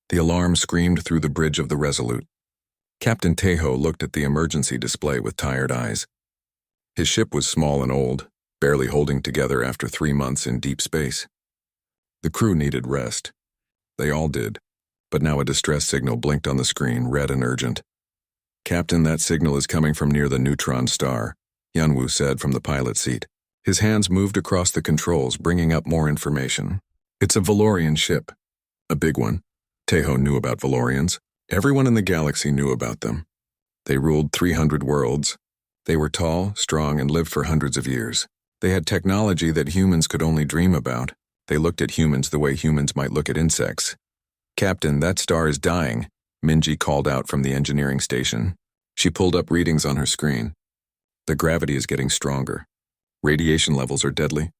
The alarm screamed through the bridge of the Resolute. Captain Tejo looked at the emergency display with tired eyes. His ship was small and old, barely holding together after 3 months in deep space. The crew needed rest. They all did, but now a distress signal blinked on the screen, red and urgent. "Captain, that signal is coming from near the neutron star," Hyunwoo said from the pilot seat. His hands moved across the controls, bringing up more information. "It's a Valorian ship. A big one." Tejo knew about Valorians. Everyone in the galaxy knew about them. They ruled 300 worlds. They were tall, strong, and lived for hundreds of years. They had technology that humans could only dream about. They looked at humans the way humans might look at insects. "Captain, that star is dying," Minji called out from the engineering station. She pulled up readings on her screen. "The gravity is getting stronger. Radiation levels are deadly.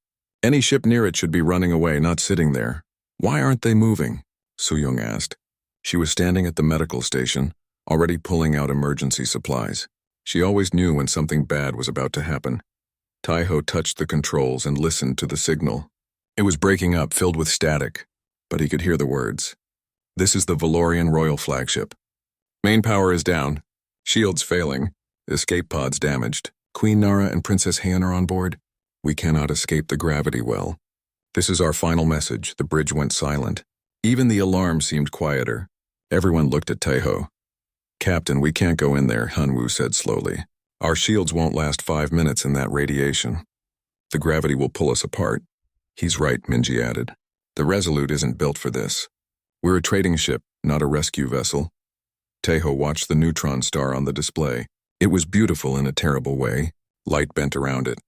Any ship near it should be running away, not sitting there. Why aren't they moving?" Soo-young asked. She was standing at the medical station, already pulling out emergency supplies. She always knew when something bad was about to happen. Tejo touched the controls and listened to the signal. It was breaking up, filled with static, but he could hear the words. "This is the Valorian Royal Flagship. Main power is down. Shields failing. Escape pods damaged. Queen Nara and Princess Han are on board. We cannot escape the gravity well. This is our final message." The bridge went silent. Even the alarm seemed quieter. Everyone looked at Tejo. "Captain, we can't go in there," Hyunwoo said slowly. "Our shields won't last 5 minutes in that radiation. The gravity will pull us apart." "He's right," Minji added. "The Resolute isn't built for this. We're a trading ship, not a rescue vessel." Tejo watched the neutron star on the display. It was beautiful in a terrible way. Light bent around it.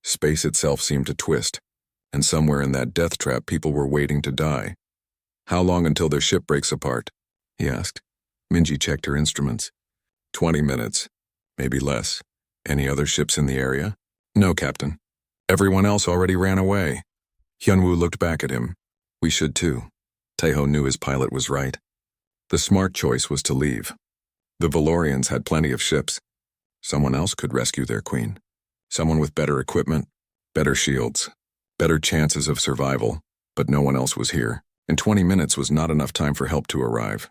Space itself seemed to twist, and somewhere in that death trap people were waiting to die. "How long until their ship breaks apart?" he asked. Minji checked her instruments. 20 minutes, maybe less. "Any other ships in the area?" "No, Captain. Everyone else already ran away." Hyunwoo looked back at him. "We should too." Tejo knew his pilot was right. The smart choice was to leave. The Valorians had plenty of ships. Someone else could rescue their queen. Someone with better equipment, better shields, better chances of survival, but no one else was here. And 20 minutes was not enough time for help to arrive.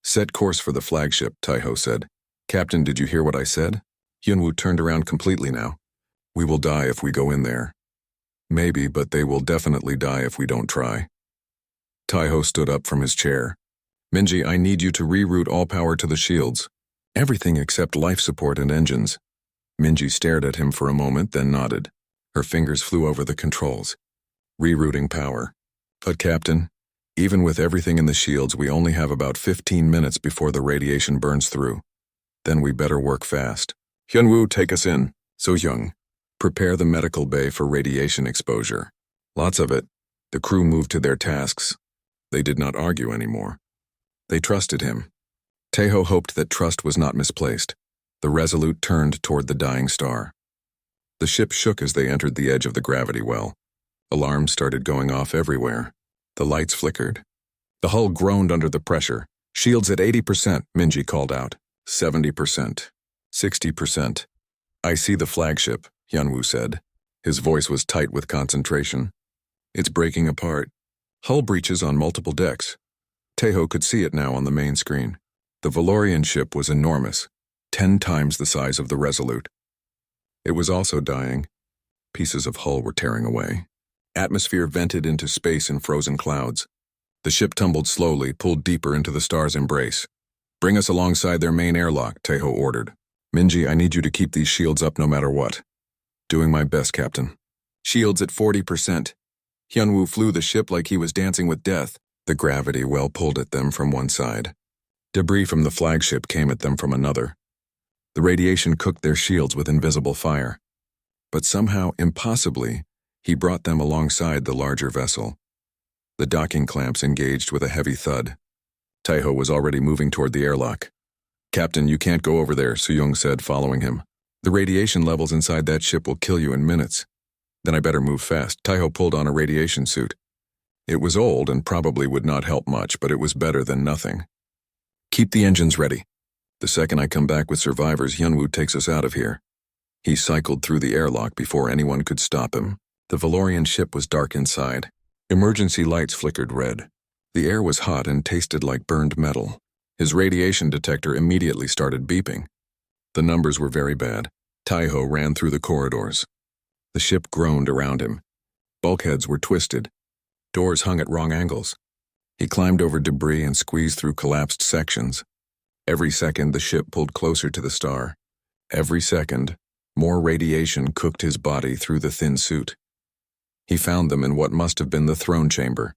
"Set course for the flagship," Tejo said. "Captain, did you hear what I said?" Hyunwoo turned around completely now. "We will die if we go in there." "Maybe, but they will definitely die if we don't try." Tejo stood up from his chair. "Minji, I need you to reroute all power to the shields. Everything except life support and engines." Minji stared at him for a moment, then nodded. Her fingers flew over the controls. "Rerouting power. But Captain, even with everything in the shields, we only have about 15 minutes before the radiation burns through. Then we better work fast." "Hyunwoo, take us in." "So-young, prepare the medical bay for radiation exposure. Lots of it." The crew moved to their tasks. They did not argue anymore. They trusted him. Tejo hoped that trust was not misplaced. The Resolute turned toward the dying star. The ship shook as they entered the edge of the gravity well. Alarms started going off everywhere. The lights flickered. The hull groaned under the pressure. "Shields at 80%, Minji called out. 70%. 60%. "I see the flagship," Hyunwoo said. His voice was tight with concentration. "It's breaking apart. Hull breaches on multiple decks." Tejo could see it now on the main screen. The Valorian ship was enormous, 10 times the size of the Resolute. It was also dying. Pieces of hull were tearing away. Atmosphere vented into space in frozen clouds. The ship tumbled slowly, pulled deeper into the star's embrace. "Bring us alongside their main airlock," Tejo ordered. "Minji, I need you to keep these shields up no matter what." "Doing my best, Captain." "Shields at 40%. Hyunwoo flew the ship like he was dancing with death. The gravity well pulled at them from one side. Debris from the flagship came at them from another. The radiation cooked their shields with invisible fire. But somehow, impossibly, he brought them alongside the larger vessel. The docking clamps engaged with a heavy thud. Tejo was already moving toward the airlock. "Captain, you can't go over there," Soo-young said, following him. "The radiation levels inside that ship will kill you in minutes." "Then I better move fast." Tejo pulled on a radiation suit. It was old and probably would not help much, but it was better than nothing. "Keep the engines ready. The second I come back with survivors, Hyunwoo takes us out of here." He cycled through the airlock before anyone could stop him. The Valorian ship was dark inside. Emergency lights flickered red. The air was hot and tasted like burned metal. His radiation detector immediately started beeping. The numbers were very bad. Taiho ran through the corridors. The ship groaned around him. Bulkheads were twisted. Doors hung at wrong angles. He climbed over debris and squeezed through collapsed sections. Every second, the ship pulled closer to the star. Every second, more radiation cooked his body through the thin suit. He found them in what must have been the throne chamber.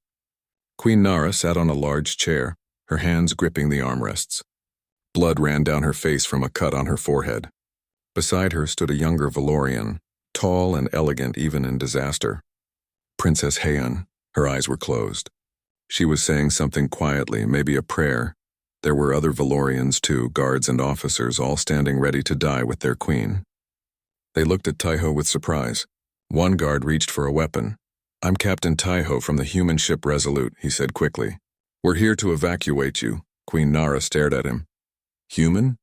Queen Nara sat on a large chair, her hands gripping the armrests. Blood ran down her face from a cut on her forehead. Beside her stood a younger Valorian, tall and elegant even in disaster. Princess Heian. Her eyes were closed. She was saying something quietly, maybe a prayer. There were other Valorians too, guards and officers, all standing ready to die with their queen. They looked at Taiho with surprise. One guard reached for a weapon. "I'm Captain Taiho from the human ship Resolute," he said quickly. "We're here to evacuate you." Queen Nara stared at him. "Human?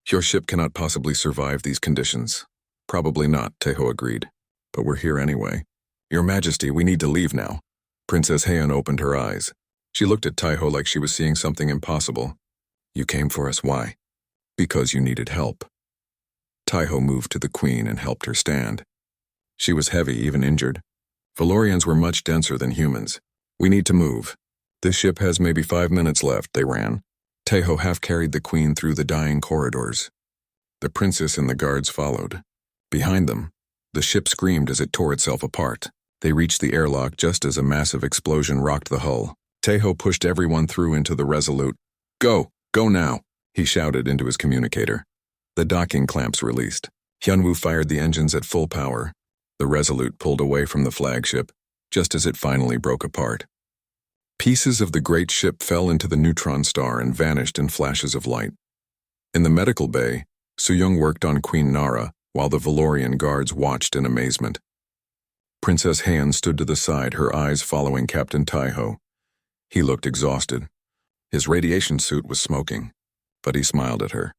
Your ship cannot possibly survive these conditions." "Probably not," Taiho agreed. "But we're here anyway." "Your Majesty, we need to leave now." Princess Heian opened her eyes. She looked at Taiho like she was seeing something impossible. "You came for us, why?" "Because you needed help." Taiho moved to the queen and helped her stand. She was heavy, even injured. Valorians were much denser than humans. "We need to move. This ship has maybe 5 minutes left," they ran. Taiho half-carried the queen through the dying corridors. The princess and the guards followed. Behind them, the ship screamed as it tore itself apart. They reached the airlock just as a massive explosion rocked the hull. Taiho pushed everyone through into the Resolute. "Go! Go now!" he shouted into his communicator. The docking clamps released. Hyunwoo fired the engines at full power. The Resolute pulled away from the flagship, just as it finally broke apart. Pieces of the great ship fell into the neutron star and vanished in flashes of light. In the medical bay, Soo-young worked on Queen Nara, while the Valorian guards watched in amazement. Princess Heian stood to the side, her eyes following Captain Taiho. He looked exhausted. His radiation suit was smoking, but he smiled at her.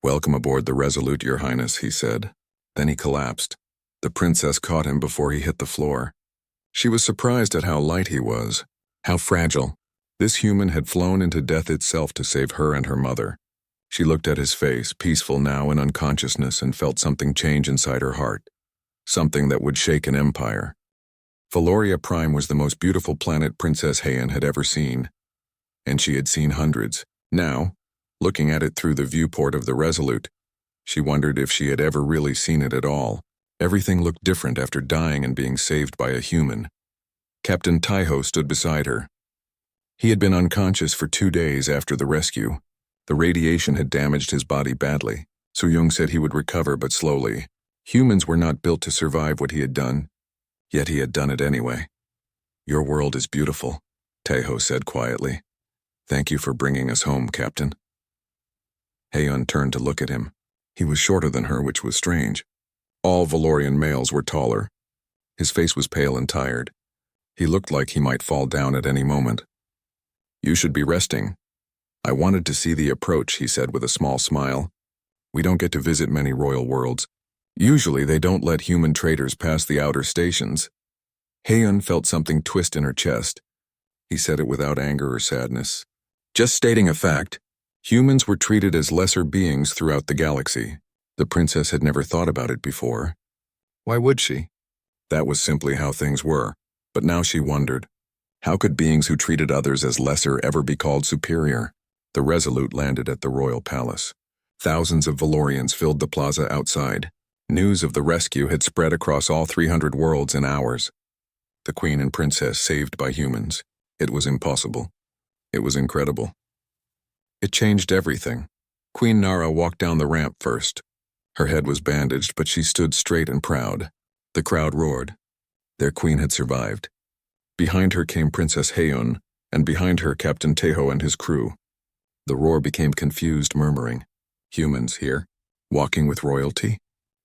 "Welcome aboard the Resolute, Your Highness," he said. Then he collapsed. The princess caught him before he hit the floor. She was surprised at how light he was, how fragile. This human had flown into death itself to save her and her mother. She looked at his face, peaceful now in unconsciousness, and felt something change inside her heart. Something that would shake an empire. Valoria Prime was the most beautiful planet Princess Heian had ever seen. And she had seen hundreds. Now, looking at it through the viewport of the Resolute, she wondered if she had ever really seen it at all. Everything looked different after dying and being saved by a human. Captain Taiho stood beside her. He had been unconscious for 2 days after the rescue. The radiation had damaged his body badly. Soo-young said he would recover, but slowly. Humans were not built to survive what he had done, yet he had done it anyway. "Your world is beautiful," Taiho said quietly. "Thank you for bringing us home, Captain." Heian turned to look at him. He was shorter than her, which was strange. All Valorian males were taller. His face was pale and tired. He looked like he might fall down at any moment. "You should be resting." "I wanted to see the approach," he said with a small smile. "We don't get to visit many royal worlds. Usually they don't let human traders pass the outer stations." Heian felt something twist in her chest. He said it without anger or sadness. "Just stating a fact. Humans were treated as lesser beings throughout the galaxy." The princess had never thought about it before. Why would she? That was simply how things were. But now she wondered, how could beings who treated others as lesser ever be called superior? The Resolute landed at the royal palace. Thousands of Valorians filled the plaza outside. News of the rescue had spread across all 300 worlds in hours. The queen and princess saved by humans. It was impossible. It was incredible. It changed everything. Queen Nara walked down the ramp first. Her head was bandaged, but she stood straight and proud. The crowd roared. Their queen had survived. Behind her came Princess Heian, and behind her Captain Taiho and his crew. The roar became confused murmuring. Humans here, walking with royalty?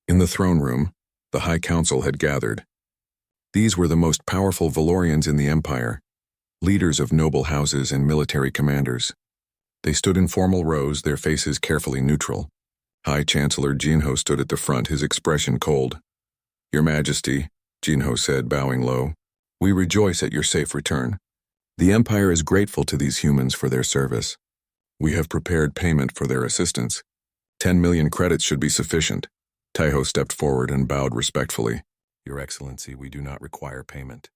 In the throne room, the High Council had gathered. These were the most powerful Valorians in the Empire, leaders of noble houses and military commanders. They stood in formal rows, their faces carefully neutral. High Chancellor Jinho stood at the front, his expression cold. "Your Majesty," Jinho said, bowing low, "we rejoice at your safe return. The Empire is grateful to these humans for their service. We have prepared payment for their assistance. 10 million credits should be sufficient. Taiho stepped forward and bowed respectfully. Your Excellency, we do not require payment.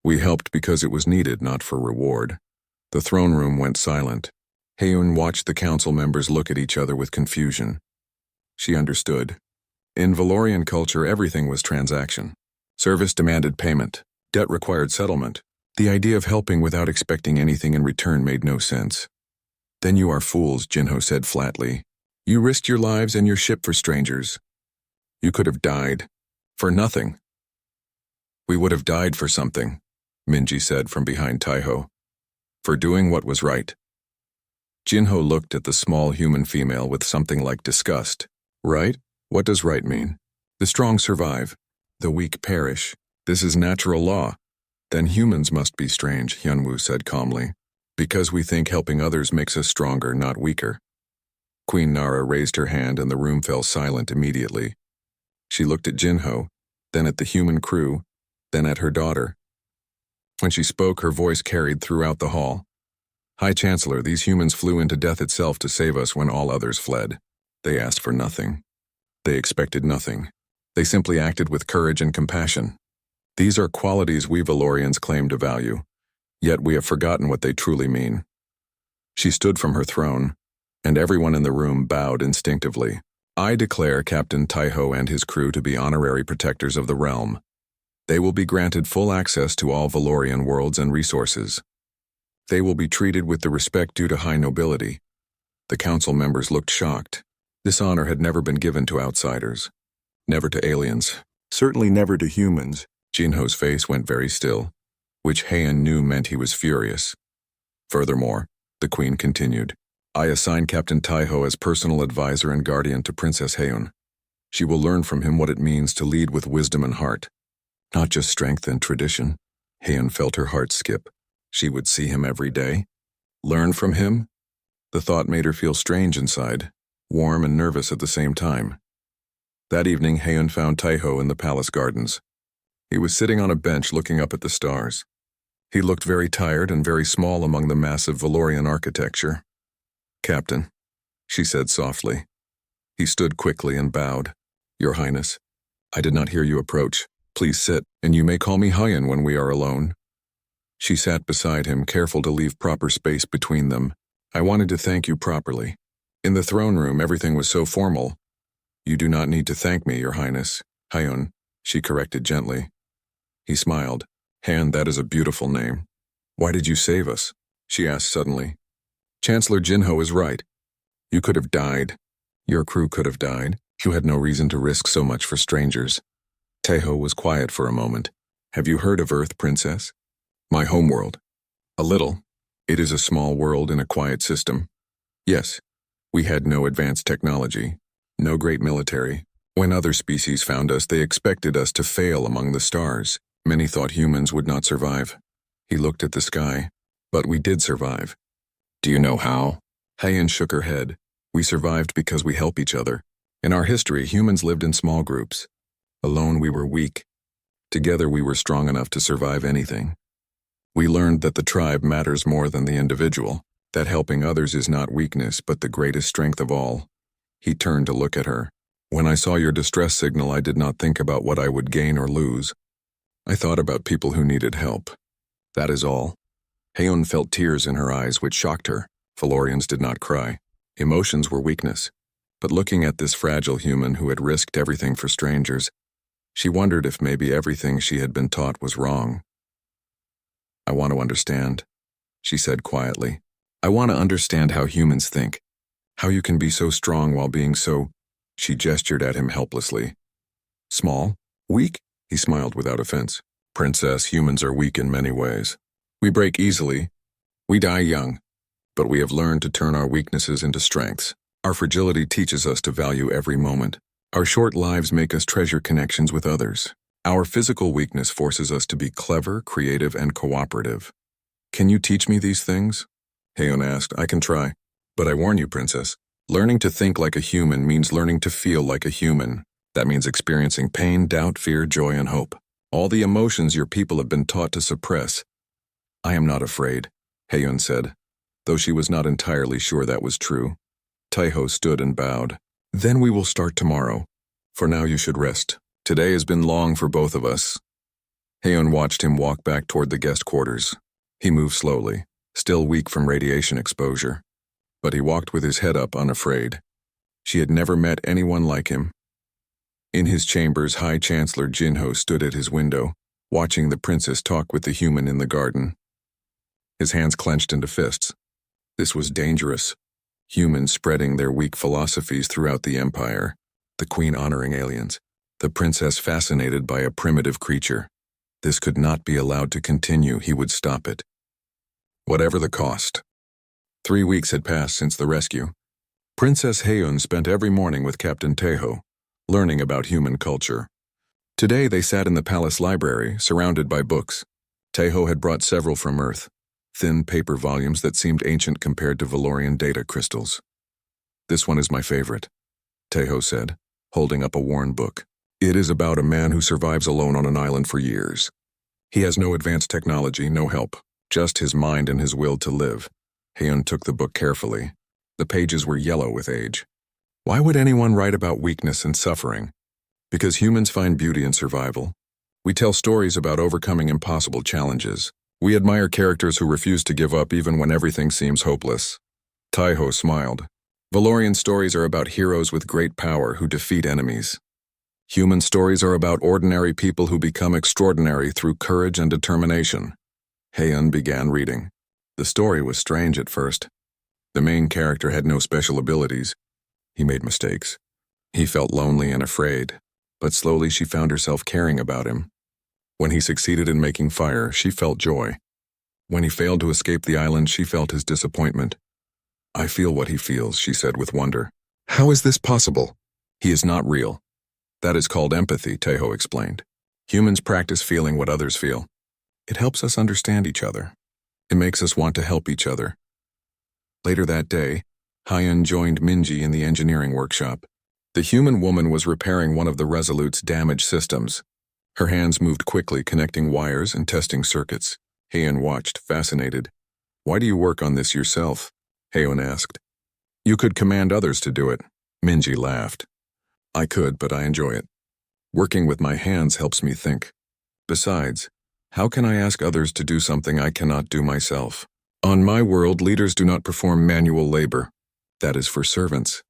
We helped because it was needed, not for reward. The throne room went silent. Heiyun watched the council members look at each other with confusion. She understood. In Valorian culture, everything was transaction. Service demanded payment. Debt required settlement. The idea of helping without expecting anything in return made no sense. Then you are fools, Jinho said flatly. You risked your lives and your ship for strangers. You could have died. For nothing. We would have died for something, Minji said from behind Taiho. For doing what was right. Jinho looked at the small human female with something like disgust. Right? What does right mean? The strong survive. The weak perish. This is natural law. Then humans must be strange, Hyunwoo said calmly. Because we think helping others makes us stronger, not weaker. Queen Nara raised her hand and the room fell silent immediately. She looked at Jinho, then at the human crew, then at her daughter. When she spoke, her voice carried throughout the hall. High Chancellor, these humans flew into death itself to save us when all others fled. They asked for nothing. They expected nothing. They simply acted with courage and compassion. These are qualities we Valorians claim to value, yet we have forgotten what they truly mean. She stood from her throne, and everyone in the room bowed instinctively. I declare Captain Taiho and his crew to be honorary protectors of the realm. They will be granted full access to all Valorian worlds and resources. They will be treated with the respect due to high nobility. The council members looked shocked. This honor had never been given to outsiders. Never to aliens. Certainly never to humans. Jinho's face went very still, which Heian knew meant he was furious. Furthermore, the queen continued, I assign Captain Taiho as personal advisor and guardian to Princess Heiyun. She will learn from him what it means to lead with wisdom and heart. Not just strength and tradition. Heian felt her heart skip. She would see him every day. Learn from him? The thought made her feel strange inside, warm and nervous at the same time. That evening, Heian found Taiho in the palace gardens. He was sitting on a bench looking up at the stars. He looked very tired and very small among the massive Valorian architecture. Captain, she said softly. He stood quickly and bowed. Your Highness, I did not hear you approach. Please sit, and you may call me Heian when we are alone. She sat beside him, careful to leave proper space between them. I wanted to thank you properly. In the throne room, everything was so formal. You do not need to thank me, Your Highness. Heian, she corrected gently. He smiled. Han, that is a beautiful name. Why did you save us? She asked suddenly. Chancellor Jinho is right. You could have died. Your crew could have died. You had no reason to risk so much for strangers. Taiho was quiet for a moment. Have you heard of Earth, Princess? My homeworld. A little. It is a small world in a quiet system. Yes, we had no advanced technology, no great military. When other species found us, they expected us to fail among the stars. Many thought humans would not survive. He looked at the sky. But we did survive. Do you know how? Heian shook her head. We survived because we help each other. In our history, humans lived in small groups. Alone, we were weak. Together, we were strong enough to survive anything. We learned that the tribe matters more than the individual, that helping others is not weakness but the greatest strength of all. He turned to look at her. When I saw your distress signal, I did not think about what I would gain or lose. I thought about people who needed help. That is all. Heian felt tears in her eyes, which shocked her. Valorians did not cry. Emotions were weakness. But looking at this fragile human who had risked everything for strangers, she wondered if maybe everything she had been taught was wrong. I want to understand, she said quietly. I want to understand how humans think. How you can be so strong while being so... She gestured at him helplessly. Small? Weak? He smiled without offense. Princess, humans are weak in many ways. We break easily. We die young. But we have learned to turn our weaknesses into strengths. Our fragility teaches us to value every moment. Our short lives make us treasure connections with others. Our physical weakness forces us to be clever, creative, and cooperative. Can you teach me these things? Heian asked. I can try. But I warn you, Princess, learning to think like a human means learning to feel like a human. That means experiencing pain, doubt, fear, joy, and hope. All the emotions your people have been taught to suppress. I am not afraid, Heiyun said, though she was not entirely sure that was true. Taiho stood and bowed. Then we will start tomorrow. For now you should rest. Today has been long for both of us. Heiyun watched him walk back toward the guest quarters. He moved slowly, still weak from radiation exposure. But he walked with his head up, unafraid. She had never met anyone like him. In his chambers, High Chancellor Jinho stood at his window, watching the princess talk with the human in the garden. His hands clenched into fists. This was dangerous. Humans spreading their weak philosophies throughout the empire, the queen honoring aliens, the princess fascinated by a primitive creature. This could not be allowed to continue. He would stop it. Whatever the cost. 3 weeks had passed since the rescue. Princess Heiyun spent every morning with Captain Taiho, learning about human culture. Today they sat in the palace library, surrounded by books. Taiho had brought several from Earth, thin paper volumes that seemed ancient compared to Valorian data crystals. This one is my favorite, Taiho said, holding up a worn book. It is about a man who survives alone on an island for years. He has no advanced technology, no help, just his mind and his will to live. Heiyun took the book carefully. The pages were yellow with age. Why would anyone write about weakness and suffering? Because humans find beauty in survival. We tell stories about overcoming impossible challenges. We admire characters who refuse to give up even when everything seems hopeless. Taiho smiled. Valorian stories are about heroes with great power who defeat enemies. Human stories are about ordinary people who become extraordinary through courage and determination. Heiyun began reading. The story was strange at first. The main character had no special abilities. He made mistakes. He felt lonely and afraid, but slowly she found herself caring about him. When he succeeded in making fire, she felt joy. When he failed to escape the island, she felt his disappointment. I feel what he feels, she said with wonder. How is this possible? He is not real. That is called empathy, Taiho explained. Humans practice feeling what others feel. It helps us understand each other. It makes us want to help each other. Later that day, Heiyun joined Minji in the engineering workshop. The human woman was repairing one of the Resolute's damaged systems. Her hands moved quickly, connecting wires and testing circuits. Heiyun watched, fascinated. Why do you work on this yourself? Heiyun asked. You could command others to do it. Minji laughed. I could, but I enjoy it. Working with my hands helps me think. Besides, how can I ask others to do something I cannot do myself? On my world, leaders do not perform manual labor. That is for servants.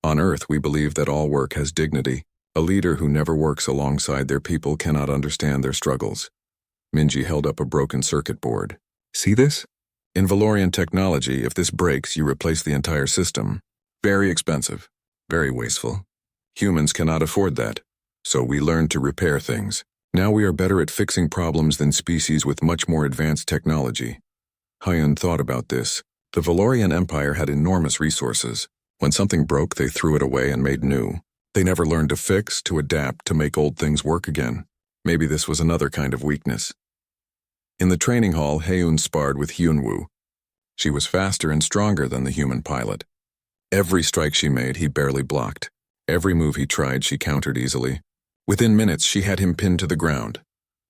On Earth, we believe that all work has dignity. A leader who never works alongside their people cannot understand their struggles. Minji held up a broken circuit board. See this? In Valorian technology, if this breaks, you replace the entire system. Very expensive. Very wasteful. Humans cannot afford that. So we learned to repair things. Now we are better at fixing problems than species with much more advanced technology. Heiyun thought about this. The Valorian Empire had enormous resources. When something broke, they threw it away and made new. They never learned to fix, to adapt, to make old things work again. Maybe this was another kind of weakness. In the training hall, Heiyun sparred with Hyunwoo. She was faster and stronger than the human pilot. Every strike she made, he barely blocked. Every move he tried, she countered easily. Within minutes, she had him pinned to the ground.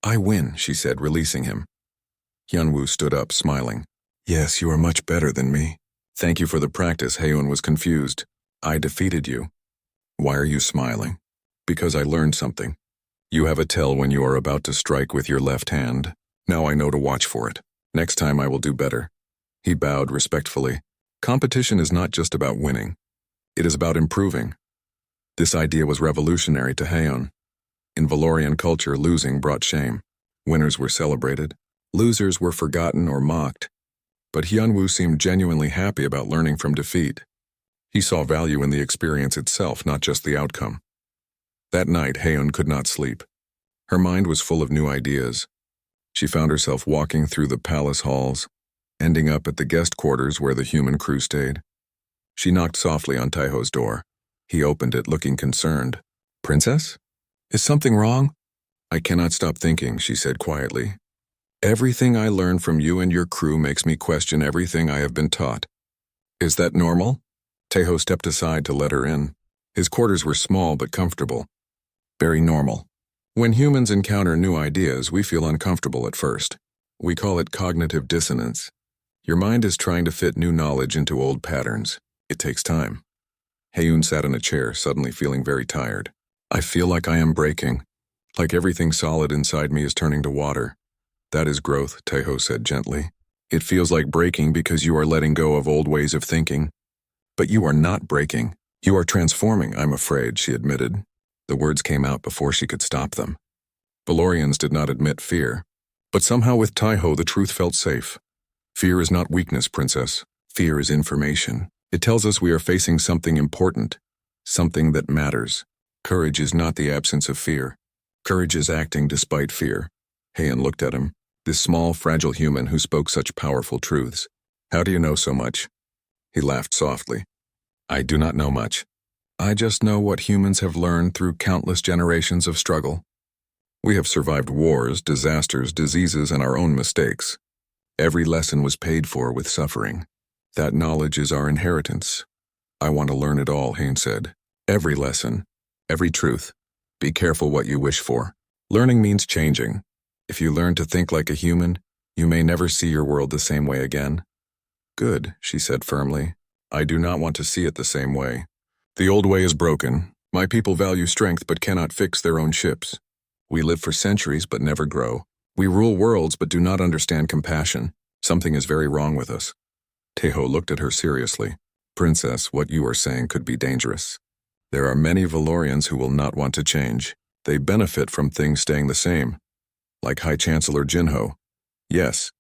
I win, she said, releasing him. Hyunwoo stood up, smiling. Yes, you are much better than me. Thank you for the practice, Heiyun was confused. I defeated you. Why are you smiling? Because I learned something. You have a tell when you are about to strike with your left hand. Now I know to watch for it. Next time I will do better. He bowed respectfully. Competition is not just about winning. It is about improving. This idea was revolutionary to Heiyun. In Valorian culture, losing brought shame. Winners were celebrated. Losers were forgotten or mocked. But Hyunwoo seemed genuinely happy about learning from defeat. He saw value in the experience itself, not just the outcome. That night, Heiyun could not sleep. Her mind was full of new ideas. She found herself walking through the palace halls, ending up at the guest quarters where the human crew stayed. She knocked softly on Taiho's door. He opened it, looking concerned. Princess? Is something wrong? I cannot stop thinking, she said quietly. Everything I learn from you and your crew makes me question everything I have been taught. Is that normal? Taiho stepped aside to let her in. His quarters were small but comfortable. Very normal. When humans encounter new ideas, we feel uncomfortable at first. We call it cognitive dissonance. Your mind is trying to fit new knowledge into old patterns. It takes time. Heyoon sat in a chair, suddenly feeling very tired. I feel like I am breaking. Like everything solid inside me is turning to water. That is growth, Taeho said gently. It feels like breaking because you are letting go of old ways of thinking. But you are not breaking. You are transforming, I'm afraid, she admitted. The words came out before she could stop them. Valorians did not admit fear. But somehow with Taeho the truth felt safe. Fear is not weakness, princess. Fear is information. It tells us we are facing something important, something that matters. Courage is not the absence of fear. Courage is acting despite fear. Heian looked at him, this small, fragile human who spoke such powerful truths. How do you know so much? He laughed softly. I do not know much. I just know what humans have learned through countless generations of struggle. We have survived wars, disasters, diseases, and our own mistakes. Every lesson was paid for with suffering. That knowledge is our inheritance. I want to learn it all, Heian said. Every lesson, every truth. Be careful what you wish for. Learning means changing. If you learn to think like a human, you may never see your world the same way again. Good, she said firmly. I do not want to see it the same way. The old way is broken. My people value strength but cannot fix their own ships. We live for centuries but never grow. We rule worlds but do not understand compassion. Something is very wrong with us. Taeho looked at her seriously. Princess, what you are saying could be dangerous. There are many Valorians who will not want to change. They benefit from things staying the same. Like High Chancellor Jinho. Yes.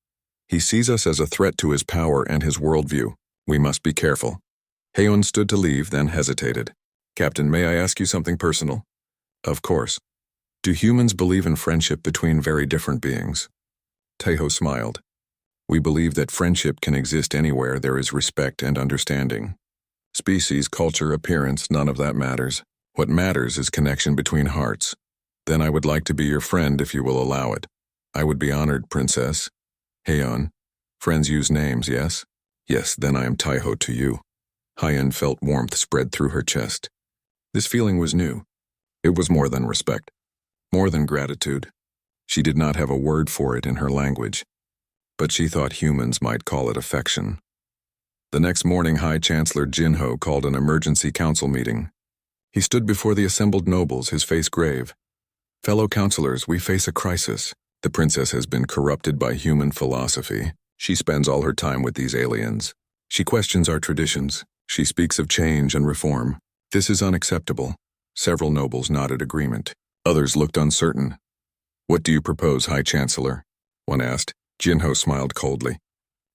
He sees us as a threat to his power and his worldview. We must be careful. Heyoon stood to leave, then hesitated. Captain, may I ask you something personal? Of course. Do humans believe in friendship between very different beings? Taeho smiled. We believe that friendship can exist anywhere there is respect and understanding. Species, culture, appearance, none of that matters. What matters is connection between hearts. Then I would like to be your friend if you will allow it. I would be honored, Princess. Heyoon. Friends use names, yes? Yes, then I am Taeho to you. Hyeon felt warmth spread through her chest. This feeling was new. It was more than respect. More than gratitude. She did not have a word for it in her language. But she thought humans might call it affection. The next morning, High Chancellor Jinho called an emergency council meeting. He stood before the assembled nobles, his face grave. Fellow councillors, we face a crisis. The princess has been corrupted by human philosophy. She spends all her time with these aliens. She questions our traditions. She speaks of change and reform. This is unacceptable. Several nobles nodded agreement. Others looked uncertain. What do you propose, High Chancellor? One asked. Jinho smiled coldly.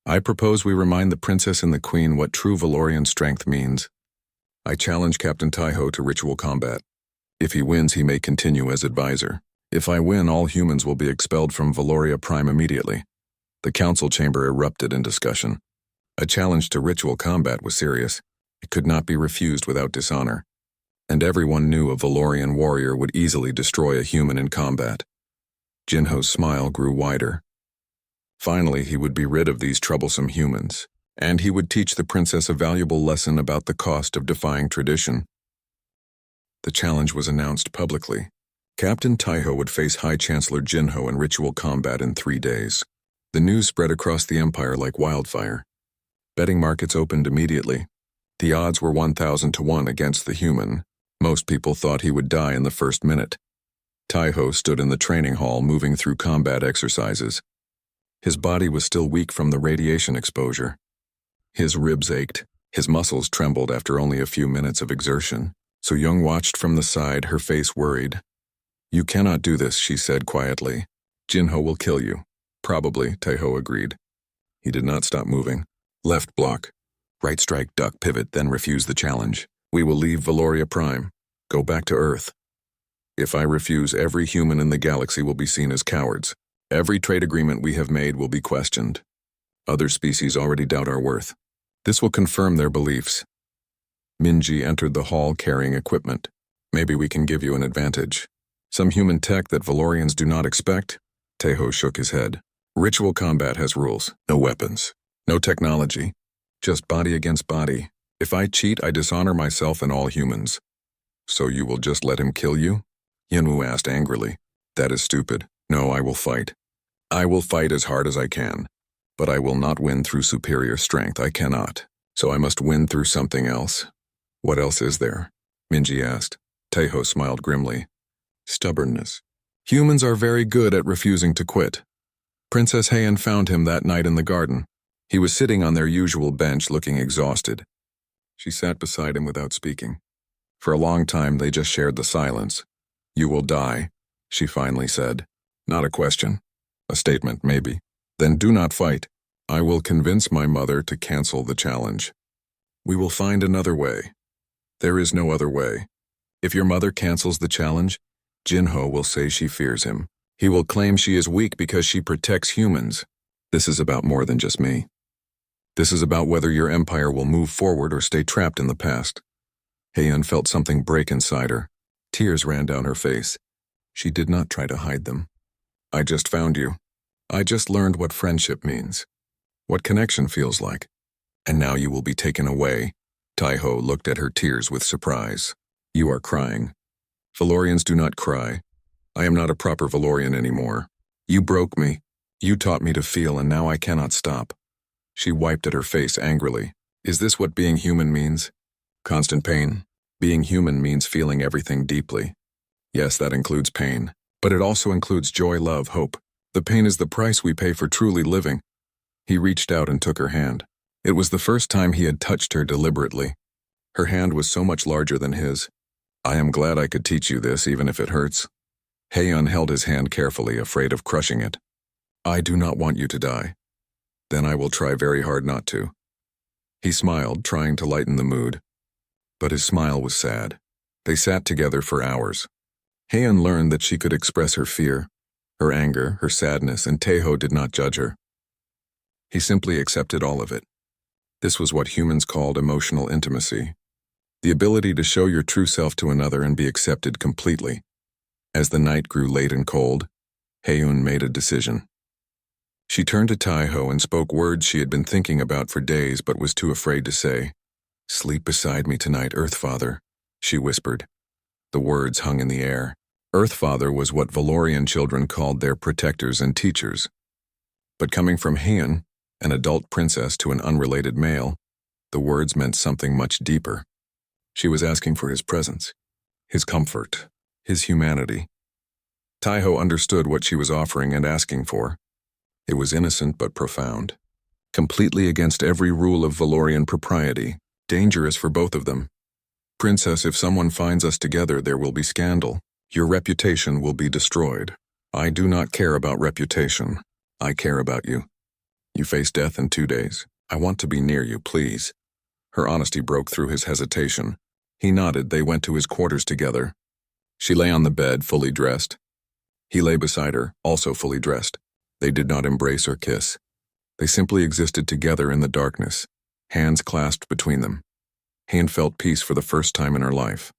I propose we remind the princess and the queen what true Valorian strength means. I challenge Captain Taeho to ritual combat. If he wins, he may continue as advisor. If I win, all humans will be expelled from Valoria Prime immediately. The council chamber erupted in discussion. A challenge to ritual combat was serious. It could not be refused without dishonor. And everyone knew a Valorian warrior would easily destroy a human in combat. Jinho's smile grew wider. Finally, he would be rid of these troublesome humans, and he would teach the princess a valuable lesson about the cost of defying tradition. The challenge was announced publicly. Captain Taeho would face High Chancellor Jinho in ritual combat in 3 days. The news spread across the empire like wildfire. Betting markets opened immediately. The odds were 1,000 to 1 against the human. Most people thought he would die in the first minute. Taeho stood in the training hall moving through combat exercises. His body was still weak from the radiation exposure. His ribs ached. His muscles trembled after only a few minutes of exertion. So Young watched from the side, her face worried. You cannot do this, she said quietly. Jinho will kill you. Probably, Taeho agreed. He did not stop moving. Left block. Right strike, duck, pivot, then refuse the challenge. We will leave Valoria Prime. Go back to Earth. If I refuse, every human in the galaxy will be seen as cowards. Every trade agreement we have made will be questioned. Other species already doubt our worth. This will confirm their beliefs. Minji entered the hall carrying equipment. Maybe we can give you an advantage. Some human tech that Valorians do not expect? Taeho shook his head. Ritual combat has rules. No weapons. No technology. Just body against body. If I cheat, I dishonor myself and all humans. So you will just let him kill you? Yenwu asked angrily. That is stupid. No, I will fight. I will fight as hard as I can, but I will not win through superior strength. I cannot. So I must win through something else. What else is there? Minji asked. Taeho smiled grimly. Stubbornness. Humans are very good at refusing to quit. Princess Heian found him that night in the garden. He was sitting on their usual bench looking exhausted. She sat beside him without speaking. For a long time they just shared the silence. You will die, she finally said. Not a question. A statement, maybe. Then do not fight. I will convince my mother to cancel the challenge. We will find another way. There is no other way. If your mother cancels the challenge, Jinho will say she fears him. He will claim she is weak because she protects humans. This is about more than just me. This is about whether your empire will move forward or stay trapped in the past. Heian felt something break inside her. Tears ran down her face. She did not try to hide them. I just found you. I just learned what friendship means. What connection feels like. And now you will be taken away. Taeho looked at her tears with surprise. You are crying. Valorians do not cry. I am not a proper Valorian anymore. You broke me. You taught me to feel, and now I cannot stop. She wiped at her face angrily. Is this what being human means? Constant pain. Being human means feeling everything deeply. Yes, that includes pain. But it also includes joy, love, hope. The pain is the price we pay for truly living. He reached out and took her hand. It was the first time he had touched her deliberately. Her hand was so much larger than his. I am glad I could teach you this, even if it hurts. Heian held his hand carefully, afraid of crushing it. I do not want you to die. Then I will try very hard not to. He smiled, trying to lighten the mood. But his smile was sad. They sat together for hours. Heian learned that she could express her fear, her anger, her sadness, and Taeho did not judge her. He simply accepted all of it. This was what humans called emotional intimacy. The ability to show your true self to another and be accepted completely. As the night grew late and cold, Heian made a decision. She turned to Taeho and spoke words she had been thinking about for days but was too afraid to say. Sleep beside me tonight, Earthfather, she whispered. The words hung in the air. Earthfather was what Valorian children called their protectors and teachers. But coming from Heian, an adult princess to an unrelated male, the words meant something much deeper. She was asking for his presence, his comfort, his humanity. Taeho understood what she was offering and asking for. It was innocent but profound. Completely against every rule of Valorian propriety, dangerous for both of them. Princess, if someone finds us together, there will be scandal. Your reputation will be destroyed. I do not care about reputation. I care about you. You face death in 2 days. I want to be near you, please. Her honesty broke through his hesitation. He nodded. They went to his quarters together. She lay on the bed, fully dressed. He lay beside her, also fully dressed. They did not embrace or kiss. They simply existed together in the darkness, hands clasped between them. Heian felt peace for the first time in her life.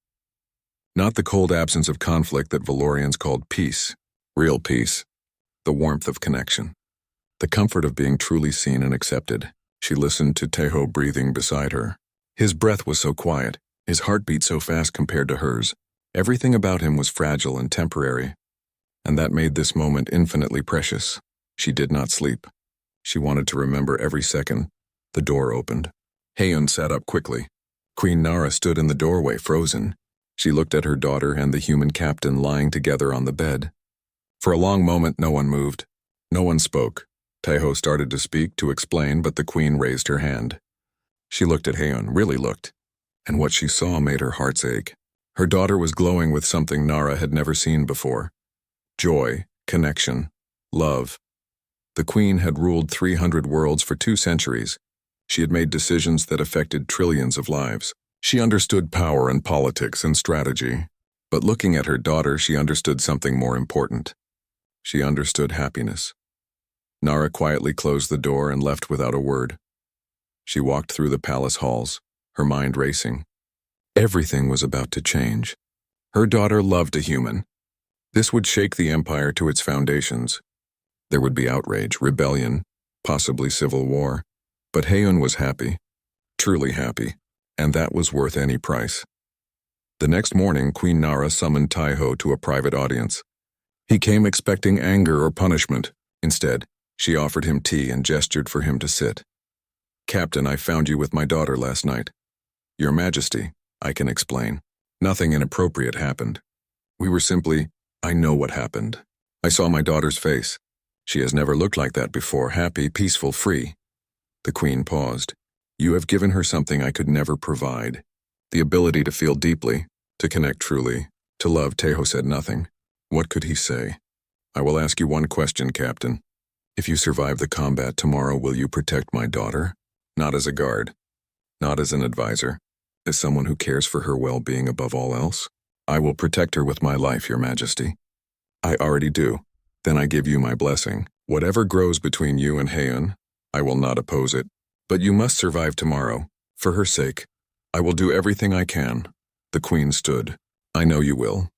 Not the cold absence of conflict that Valorians called peace, real peace, the warmth of connection, the comfort of being truly seen and accepted. She listened to Taeho breathing beside her. His breath was so quiet, his heartbeat so fast compared to hers. Everything about him was fragile and temporary, and that made this moment infinitely precious. She did not sleep. She wanted to remember every second. The door opened. Heian sat up quickly. Queen Nara stood in the doorway, frozen. She looked at her daughter and the human captain lying together on the bed. For a long moment, no one moved. No one spoke. Taeho started to speak, to explain, but the queen raised her hand. She looked at Heian, really looked, and what she saw made her heart's ache. Her daughter was glowing with something Nara had never seen before. Joy, connection, love. The queen had ruled 300 worlds for 2 centuries. She had made decisions that affected trillions of lives. She understood power and politics and strategy. But looking at her daughter, she understood something more important. She understood happiness. Nara quietly closed the door and left without a word. She walked through the palace halls, her mind racing. Everything was about to change. Her daughter loved a human. This would shake the empire to its foundations. There would be outrage, rebellion, possibly civil war. But Heian was happy, truly happy, and that was worth any price. The next morning, Queen Nara summoned Taeho to a private audience. He came expecting anger or punishment, Instead, she offered him tea and gestured for him to sit. "Captain, I found you with my daughter last night." "Your Majesty, I can explain. Nothing inappropriate happened. We were simply, I know what happened. I saw my daughter's face. She has never looked like that before, happy, peaceful, free." The Queen paused. "You have given her something I could never provide. The ability to feel deeply, to connect truly, to love." Tejo said nothing. What could he say? "I will ask you one question, Captain. If you survive the combat tomorrow, will you protect my daughter? Not as a guard, not as an advisor, as someone who cares for her well-being above all else?" "I will protect her with my life, Your Majesty." "I already do. Then I give you my blessing. Whatever grows between you and Heian, I will not oppose it. But you must survive tomorrow. For her sake, I will do everything I can." The Queen stood. "I know you will.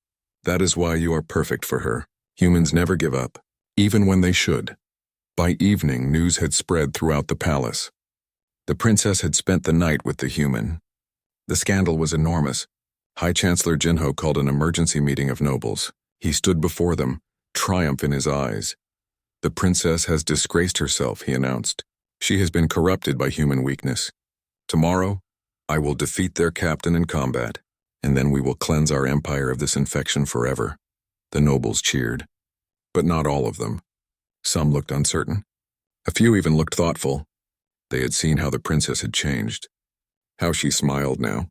That is why you are perfect for her. Humans never give up, even when they should." By evening, news had spread throughout the palace. The princess had spent the night with the human. The scandal was enormous. High Chancellor Jinho called an emergency meeting of nobles. He stood before them, triumph in his eyes. "The princess has disgraced herself," he announced. "She has been corrupted by human weakness. Tomorrow, I will defeat their captain in combat, and then we will cleanse our empire of this infection forever." The nobles cheered. But not all of them. Some looked uncertain. A few even looked thoughtful. They had seen how the princess had changed. How she smiled now.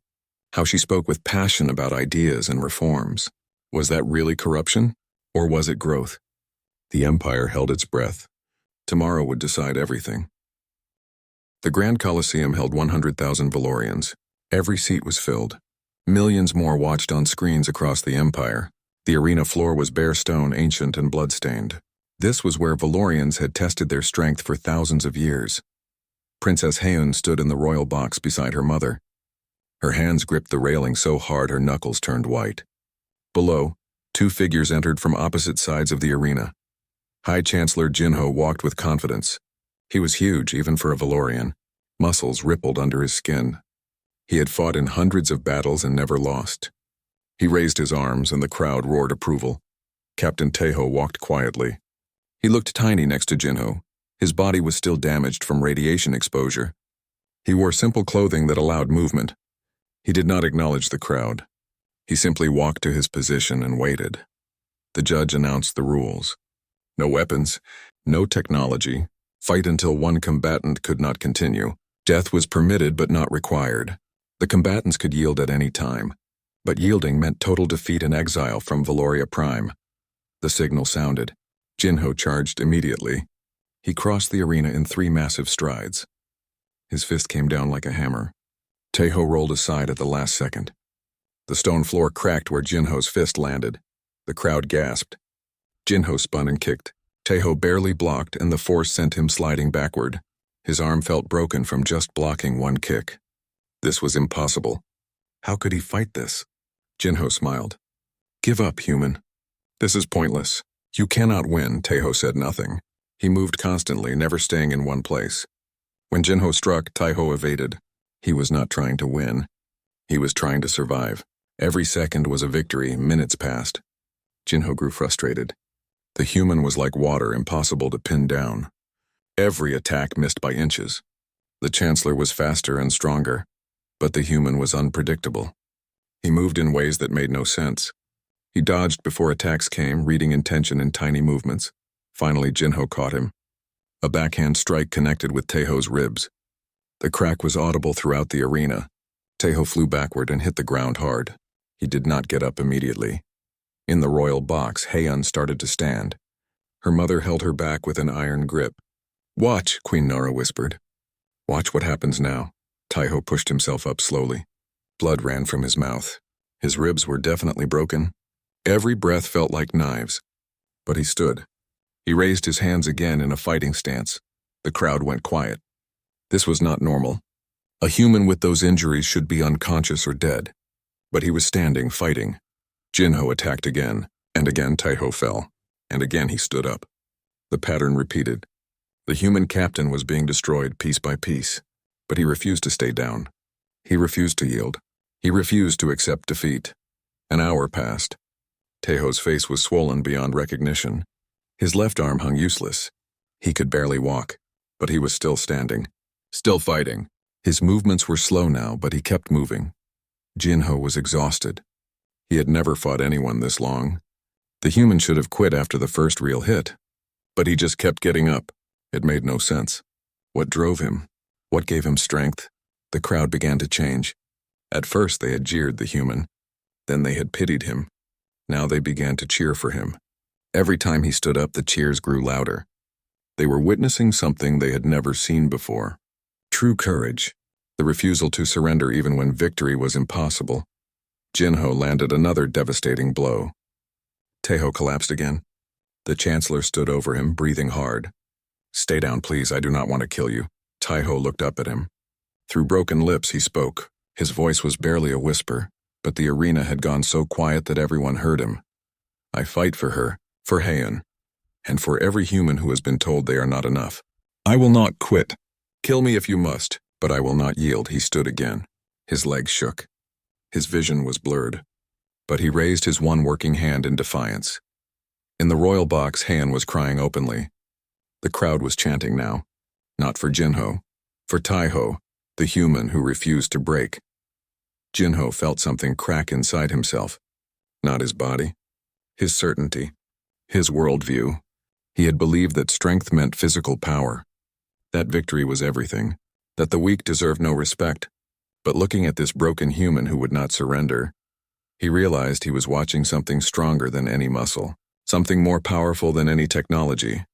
How she spoke with passion about ideas and reforms. Was that really corruption? Or was it growth? The empire held its breath. Tomorrow would decide everything. The Grand Colosseum held 100,000 Valorians. Every seat was filled. Millions more watched on screens across the empire. The arena floor was bare stone, ancient and bloodstained. This was where Valorians had tested their strength for thousands of years. Princess Heian stood in the royal box beside her mother. Her hands gripped the railing so hard her knuckles turned white. Below, two figures entered from opposite sides of the arena. High Chancellor Jinho walked with confidence. He was huge, even for a Valorian. Muscles rippled under his skin. He had fought in hundreds of battles and never lost. He raised his arms and the crowd roared approval. Captain Tejo walked quietly. He looked tiny next to Jinho. His body was still damaged from radiation exposure. He wore simple clothing that allowed movement. He did not acknowledge the crowd. He simply walked to his position and waited. The judge announced the rules. No weapons, no technology. Fight until one combatant could not continue. Death was permitted but not required. The combatants could yield at any time, but yielding meant total defeat and exile from Valoria Prime. The signal sounded. Jinho charged immediately. He crossed the arena in 3 massive strides. His fist came down like a hammer. Tejo rolled aside at the last second. The stone floor cracked where Jinho's fist landed. The crowd gasped. Jinho spun and kicked. Tejo barely blocked, and the force sent him sliding backward. His arm felt broken from just blocking one kick. This was impossible. How could he fight this? Jinho smiled. "Give up, human. This is pointless. You cannot win." Tejo said nothing. He moved constantly, never staying in one place. When Jinho struck, Tejo evaded. He was not trying to win. He was trying to survive. Every second was a victory. Minutes passed. Jinho grew frustrated. The human was like water, impossible to pin down. Every attack missed by inches. The Chancellor was faster and stronger, but the human was unpredictable. He moved in ways that made no sense. He dodged before attacks came, reading intention in tiny movements. Finally, Jinho caught him. A backhand strike connected with Tejo's ribs. The crack was audible throughout the arena. Tejo flew backward and hit the ground hard. He did not get up immediately. In the royal box, Heian started to stand. Her mother held her back with an iron grip. "Watch," Queen Nora whispered. "Watch what happens now." Tejo pushed himself up slowly. Blood ran from his mouth. His ribs were definitely broken. Every breath felt like knives. But he stood. He raised his hands again in a fighting stance. The crowd went quiet. This was not normal. A human with those injuries should be unconscious or dead. But he was standing, fighting. Jinho attacked again, and again Tejo fell, and again he stood up. The pattern repeated. The human captain was being destroyed piece by piece, but he refused to stay down. He refused to yield. He refused to accept defeat. An hour passed. Tejo's face was swollen beyond recognition. His left arm hung useless. He could barely walk, but he was still standing, still fighting. His movements were slow now, but he kept moving. Jinho was exhausted. He had never fought anyone this long. The human should have quit after the first real hit, but he just kept getting up. It made no sense. What drove him? What gave him strength? The crowd began to change. At first they had jeered the human. Then they had pitied him. Now they began to cheer for him. Every time he stood up, the cheers grew louder. They were witnessing something they had never seen before. True courage. The refusal to surrender even when victory was impossible. Jinho landed another devastating blow. Taeho collapsed again. The Chancellor stood over him, breathing hard. "Stay down, please. I do not want to kill you." Taeho looked up at him. Through broken lips, he spoke. His voice was barely a whisper, but the arena had gone so quiet that everyone heard him. "I fight for her, for Heian, and for every human who has been told they are not enough. I will not quit. Kill me if you must, but I will not yield." He stood again. His legs shook. His vision was blurred, but he raised his one working hand in defiance. In the royal box, Heian was crying openly. The crowd was chanting now, not for Jinho, for Taeho, the human who refused to break. Jinho felt something crack inside himself. Not his body, his certainty, his worldview. He had believed that strength meant physical power, that victory was everything, that the weak deserved no respect. But looking at this broken human who would not surrender, he realized he was watching something stronger than any muscle, something more powerful than any technology.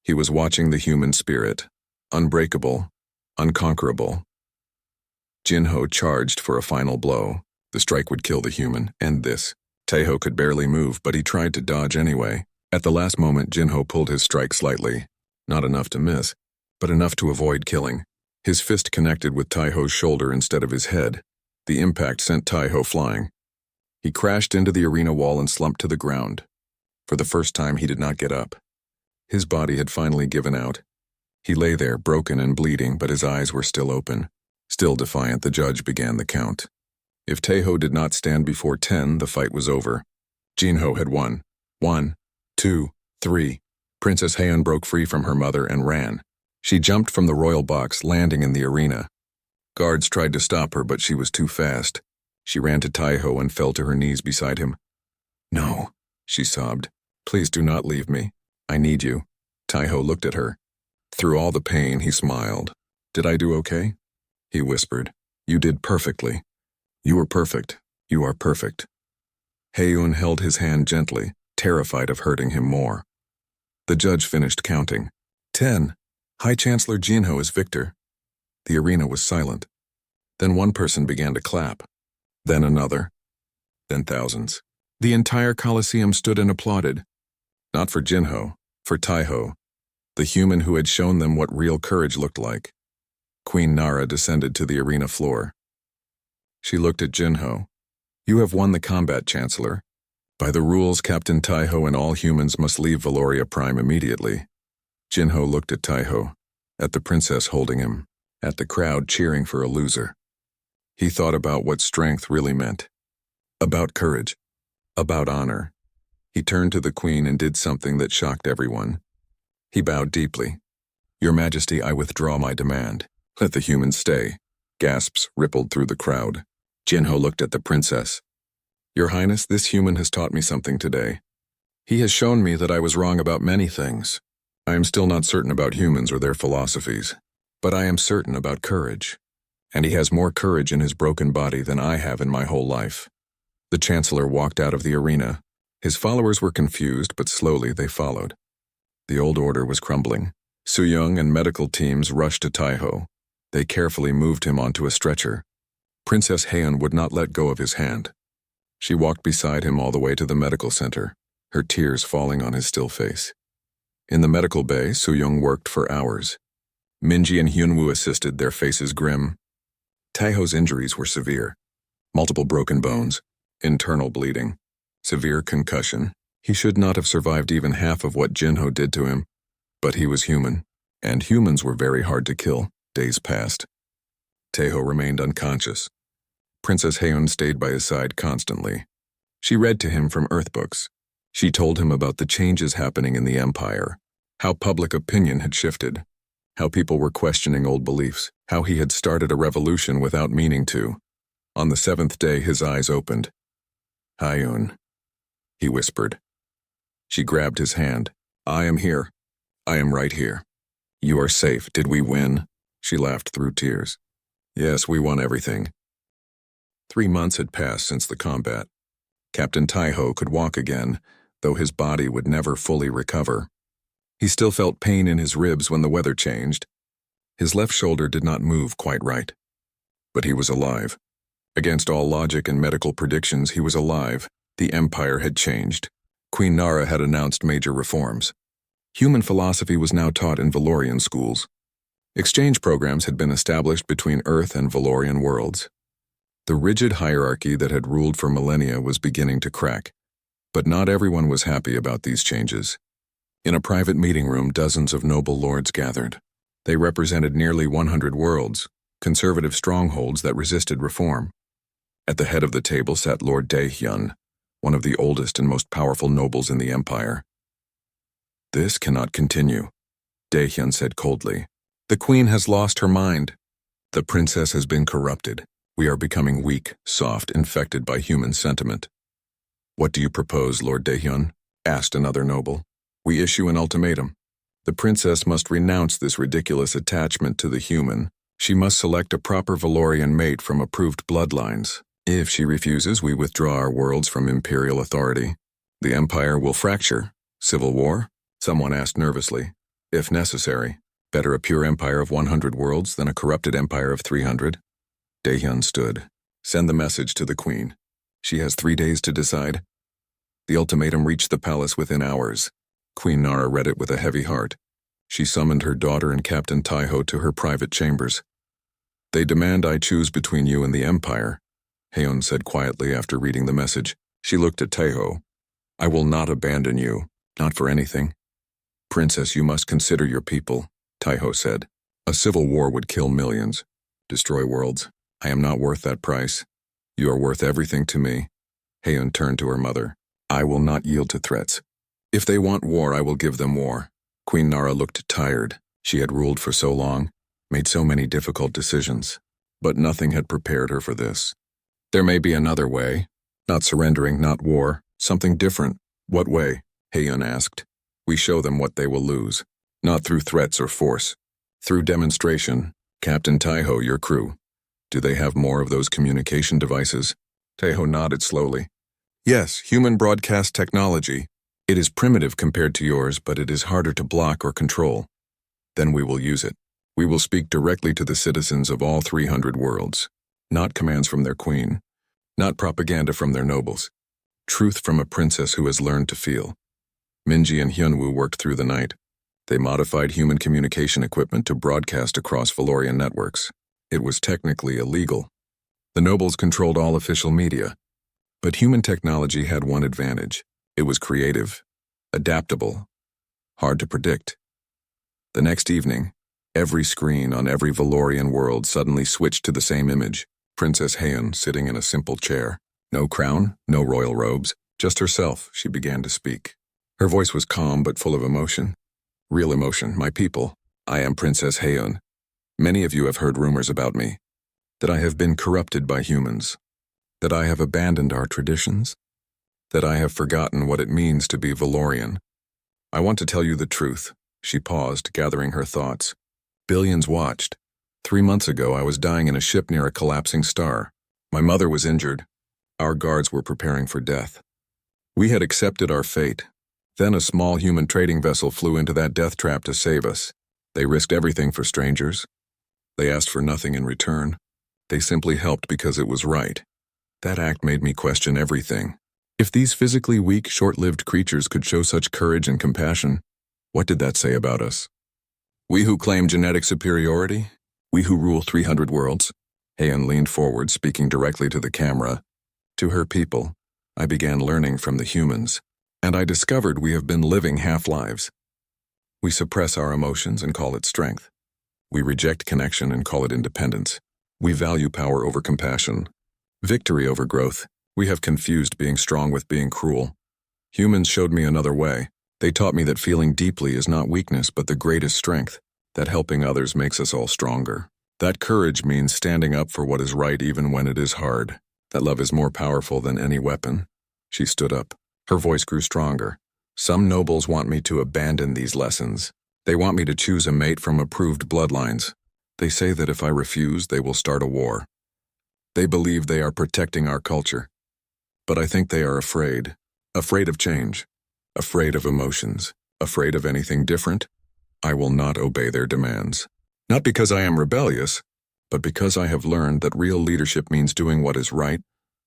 He was watching the human spirit, unbreakable, unconquerable. Jinho charged for a final blow. The strike would kill the human, end this. Taeho could barely move, but he tried to dodge anyway. At the last moment, Jinho pulled his strike slightly. Not enough to miss, but enough to avoid killing. His fist connected with Taeho's shoulder instead of his head. The impact sent Taeho flying. He crashed into the arena wall and slumped to the ground. For the first time, he did not get up. His body had finally given out. He lay there, broken and bleeding, but his eyes were still open. Still defiant, the judge began the count. If Taeho did not stand before 10, the fight was over. Jinho had won. 1, 2, 3. Princess Heian broke free from her mother and ran. She jumped from the royal box, landing in the arena. Guards tried to stop her, but she was too fast. She ran to Taeho and fell to her knees beside him. "No," she sobbed. "Please do not leave me. I need you." Taeho looked at her. Through all the pain, he smiled. "Did I do okay?" He whispered. "You did perfectly. You were perfect. You are perfect." Heian held his hand gently, terrified of hurting him more. The judge finished counting. 10. High Chancellor Jinho is victor. The arena was silent. Then one person began to clap. Then another. Then thousands. The entire Colosseum stood and applauded. Not for Jinho, for Taeho, the human who had shown them what real courage looked like. Queen Nara descended to the arena floor. She looked at Jinho. "You have won the combat, Chancellor. By the rules, Captain Taeho and all humans must leave Valoria Prime immediately." Jinho looked at Taeho, at the princess holding him, at the crowd cheering for a loser. He thought about what strength really meant. About courage. About honor. He turned to the queen and did something that shocked everyone. He bowed deeply. "Your Majesty, I withdraw my demand. Let the humans stay." Gasps rippled through the crowd. Jinho looked at the princess. "Your Highness, this human has taught me something today. He has shown me that I was wrong about many things. I am still not certain about humans or their philosophies, but I am certain about courage. And he has more courage in his broken body than I have in my whole life." The Chancellor walked out of the arena. His followers were confused, but slowly they followed. The old order was crumbling. Suyong and medical teams rushed to Taeho. They carefully moved him onto a stretcher. Princess Heian would not let go of his hand. She walked beside him all the way to the medical center, her tears falling on his still face. In the medical bay, Suyong worked for hours. Minji and Hyunwoo assisted, their faces grim. Taeho's injuries were severe. Multiple broken bones, internal bleeding, severe concussion. He should not have survived even half of what Jinho did to him. But he was human, and humans were very hard to kill. Days passed. Taeho remained unconscious. Princess Heian stayed by his side constantly. She read to him from Earth books. She told him about the changes happening in the Empire, How public opinion had shifted. How people were questioning old beliefs. How he had started a revolution without meaning to. On the 7th day, his eyes opened. "Hyun," he whispered. She grabbed his hand. "I am here. I am right here. You are safe. Did we win?" She laughed through tears. "Yes, we won everything." 3 months had passed since the combat. Captain Taiho could walk again, though his body would never fully recover. He still felt pain in his ribs when the weather changed. His left shoulder did not move quite right. But he was alive. Against all logic and medical predictions, he was alive. The Empire had changed. Queen Nara had announced major reforms. Human philosophy was now taught in Valorian schools. Exchange programs had been established between Earth and Valorian worlds. The rigid hierarchy that had ruled for millennia was beginning to crack. But not everyone was happy about these changes. In a private meeting room, dozens of noble lords gathered. They represented nearly 100 worlds, conservative strongholds that resisted reform. At the head of the table sat Lord Daehyun, one of the oldest and most powerful nobles in the Empire. "This cannot continue," Daehyun said coldly. "The Queen has lost her mind. The princess has been corrupted. We are becoming weak, soft, infected by human sentiment." "What do you propose, Lord Daehyun?" asked another noble. "We issue an ultimatum. The princess must renounce this ridiculous attachment to the human. She must select a proper Valorian mate from approved bloodlines. If she refuses, we withdraw our worlds from imperial authority. The Empire will fracture. Civil war?" someone asked nervously. "If necessary. Better a pure empire of 100 worlds than a corrupted empire of 300. Daehyun stood. "Send the message to the Queen. She has 3 days to decide." The ultimatum reached the palace within hours. Queen Nara read it with a heavy heart. She summoned her daughter and Captain Taiho to her private chambers. "They demand I choose between you and the Empire," Hyun said quietly after reading the message. She looked at Taiho. "I will not abandon you, not for anything." "Princess, you must consider your people," Taiho said. "A civil war would kill millions, destroy worlds. I am not worth that price. You are worth everything to me." Hyun turned to her mother. "I will not yield to threats. If they want war, I will give them war." Queen Nara looked tired. She had ruled for so long, made so many difficult decisions, but nothing had prepared her for this. "There may be another way. Not surrendering, not war, something different." "What way?" Hyun asked. "We show them what they will lose. Not through threats or force. Through demonstration. Captain Taiho, your crew. Do they have more of those communication devices?" Taiho nodded slowly. "Yes, human broadcast technology. It is primitive compared to yours, but it is harder to block or control. Then we will use it. We will speak directly to the citizens of all 300 worlds. Not commands from their queen. Not propaganda from their nobles. Truth from a princess who has learned to feel." Minji and Hyunwoo worked through the night. They modified human communication equipment to broadcast across Valorian networks. It was technically illegal. The nobles controlled all official media. But human technology had one advantage. It was creative, adaptable, hard to predict. The next evening, every screen on every Valorian world suddenly switched to the same image. Princess Hyun sitting in a simple chair. No crown, no royal robes, just herself. She began to speak. Her voice was calm but full of emotion. Real emotion. "My people, I am Princess Hyun. Many of you have heard rumors about me. That I have been corrupted by humans. That I have abandoned our traditions. That I have forgotten what it means to be Valorian. I want to tell you the truth." She paused, gathering her thoughts. "Billions watched. 3 months ago, I was dying in a ship near a collapsing star. My mother was injured. Our guards were preparing for death. We had accepted our fate. Then a small human trading vessel flew into that death trap to save us. They risked everything for strangers. They asked for nothing in return. They simply helped because it was right. That act made me question everything. If these physically weak, short-lived creatures could show such courage and compassion, what did that say about us? We who claim genetic superiority? We who rule 300 worlds?" Hyun leaned forward, speaking directly to the camera. "To her people, I began learning from the humans, and I discovered we have been living half-lives. We suppress our emotions and call it strength. We reject connection and call it independence. We value power over compassion, victory over growth. We have confused being strong with being cruel. Humans showed me another way. They taught me that feeling deeply is not weakness but the greatest strength, that helping others makes us all stronger. That courage means standing up for what is right even when it is hard. That love is more powerful than any weapon. She stood up. Her voice grew stronger. Some nobles want me to abandon these lessons. They want me to choose a mate from approved bloodlines. They say that if I refuse, they will start a war. They believe they are protecting our culture. But I think they are afraid. Afraid of change. Afraid of emotions. Afraid of anything different. I will not obey their demands. Not because I am rebellious, but because I have learned that real leadership means doing what is right,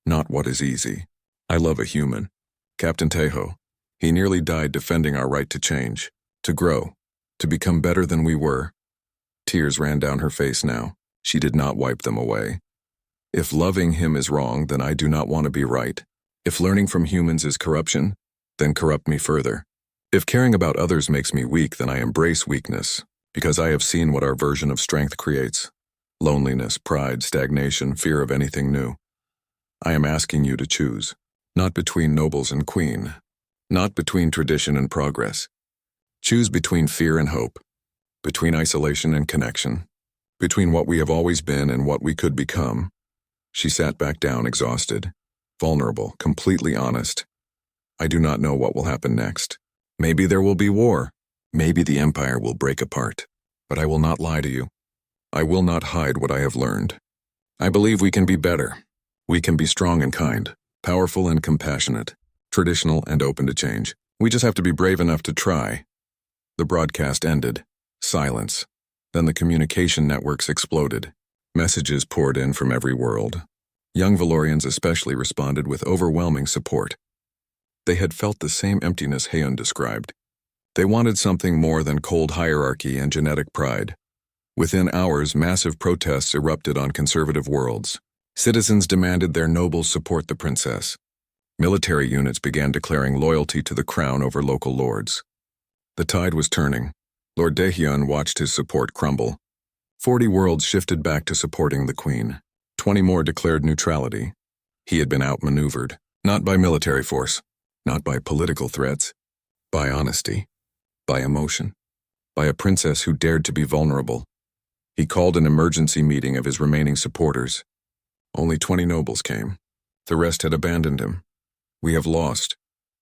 not what is easy. I love a human. Captain Tejo. He nearly died defending our right to change, to grow, to become better than we were. Tears ran down her face now. She did not wipe them away. If loving him is wrong, then I do not want to be right. If learning from humans is corruption, then corrupt me further. If caring about others makes me weak, then I embrace weakness, because I have seen what our version of strength creates. Loneliness, pride, stagnation, fear of anything new. I am asking you to choose, not between nobles and queen, not between tradition and progress. Choose between fear and hope, between isolation and connection, between what we have always been and what we could become. She sat back down, exhausted, vulnerable, completely honest. I do not know what will happen next. Maybe there will be war. Maybe the empire will break apart. But I will not lie to you. I will not hide what I have learned. I believe we can be better. We can be strong and kind, powerful and compassionate, traditional and open to change. We just have to be brave enough to try. The broadcast ended. Silence. Then the communication networks exploded. Messages poured in from every world. Young Valorians especially responded with overwhelming support. They had felt the same emptiness Heian described. They wanted something more than cold hierarchy and genetic pride. Within hours, massive protests erupted on conservative worlds. Citizens demanded their nobles support the princess. Military units began declaring loyalty to the crown over local lords. The tide was turning. Lord Daehyun watched his support crumble. 40 worlds shifted back to supporting the queen. 20 more declared neutrality. He had been outmaneuvered, not by military force, not by political threats, by honesty, by emotion, by a princess who dared to be vulnerable. He called an emergency meeting of his remaining supporters. Only 20 nobles came. The rest had abandoned him. We have lost,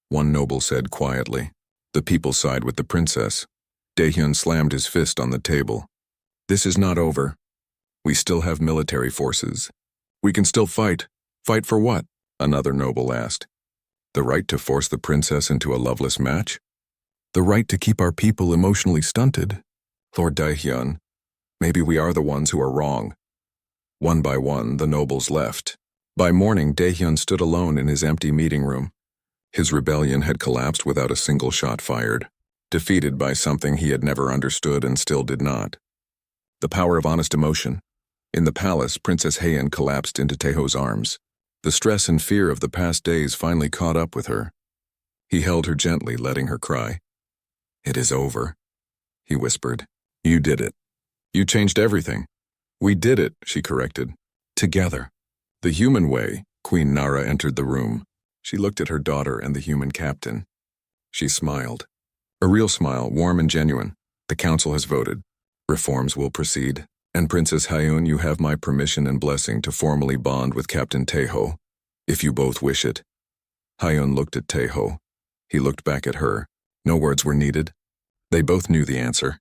one noble said quietly. The people side with the princess. Daehyun slammed his fist on the table. This is not over. We still have military forces. We can still fight. Fight for what? Another noble asked. The right to force the princess into a loveless match? The right to keep our people emotionally stunted? Lord Daehyun, maybe we are the ones who are wrong. One by one, the nobles left. By morning, Daehyun stood alone in his empty meeting room. His rebellion had collapsed without a single shot fired, defeated by something he had never understood and still did not. The power of honest emotion. In the palace, Princess Heian collapsed into Tejo's arms. The stress and fear of the past days finally caught up with her. He held her gently, letting her cry. It is over, he whispered. You did it. You changed everything. We did it, she corrected. Together. The human way, Queen Nara entered the room. She looked at her daughter and the human captain. She smiled. A real smile, warm and genuine. The council has voted. Reforms will proceed. And Princess Hyun, you have my permission and blessing to formally bond with Captain Tejo, if you both wish it. Hyun looked at Tejo. He looked back at her. No words were needed. They both knew the answer.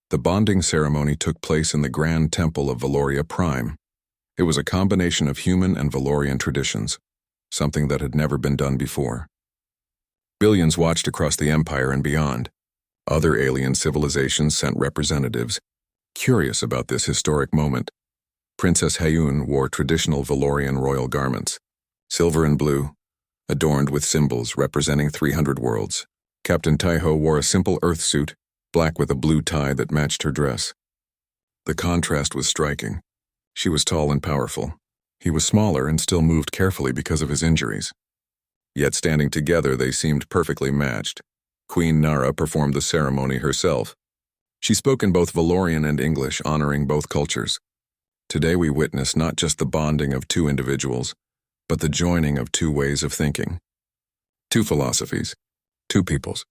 The bonding ceremony took place in the Grand Temple of Valoria Prime. It was a combination of human and Valorian traditions, something that had never been done before. Billions watched across the Empire and beyond. Other alien civilizations sent representatives, curious about this historic moment. Princess Hyun wore traditional Valorian royal garments, silver and blue, adorned with symbols representing 300 worlds. Captain Tejo wore a simple earth suit, black with a blue tie that matched her dress. The contrast was striking. She was tall and powerful. He was smaller and still moved carefully because of his injuries. Yet standing together, they seemed perfectly matched. Queen Nara performed the ceremony herself. She spoke in both Valorian and English, honoring both cultures. Today we witness not just the bonding of two individuals, but the joining of two ways of thinking. Two philosophies, two peoples,